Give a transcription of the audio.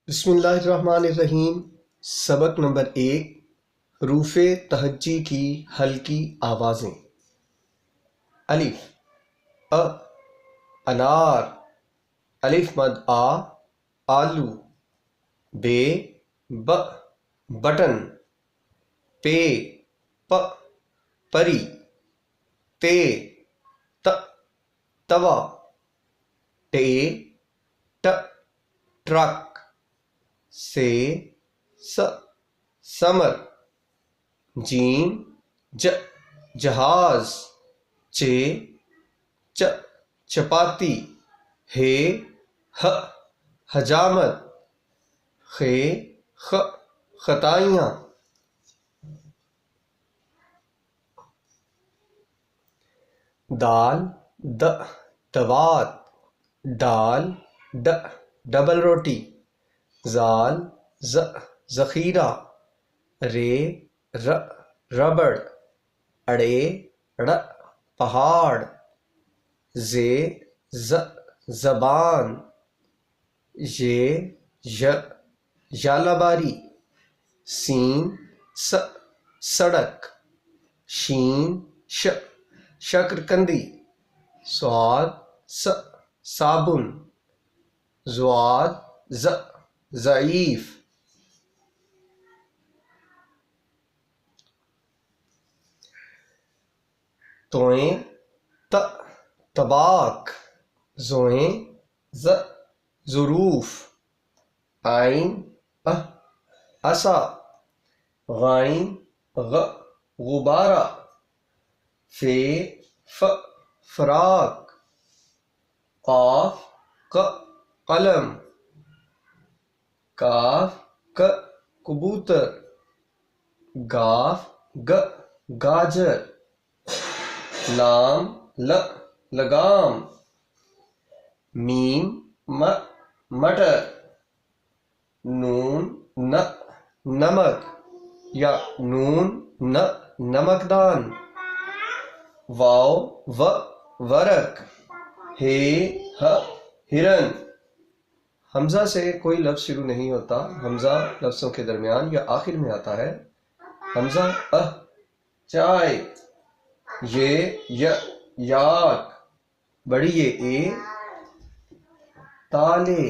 بسم اللہ الرحمن الرحیم۔ سبق نمبر 1، حروف تہجی کی ہلکی آوازیں۔ الف ا انار، الف مد آ آلو، بے ب بٹن، پے پ پری، تے ت توا، ٹے ٹ ٹرک، سے س سمر، جیم ج جہاز، چے چ چپاتی، ہے ہ حجامت، خے خ خطائیاں، دال د دوات، ڈال ڈ ڈبل روٹی، زال ز ذخیرہ، رے ر ربڑ، اڑے ڑ پہاڑ، زے ز زبان، یہ ی یالہ سین س سڑک، شین ش شکرکندی، صاد س صابن، ضاد ز ضعیف، توئیں ت طباق، زوئیں ز ظروف، عین عصا، غین غ غبارہ، فے ف فراق، قاف ق قلم، کاف ک کبوتر، گاف گ گاجر، لام ل لگام، میم م مٹر، نون ن نمک یا نون ن نمکدان، واو و ورق، ہے ہ ہرن۔ حمزہ سے کوئی لفظ شروع نہیں ہوتا، حمزہ لفظوں کے درمیان یا آخر میں آتا ہے۔ حمزہ چائے، یہ یاک، بڑی یہ اے تالے،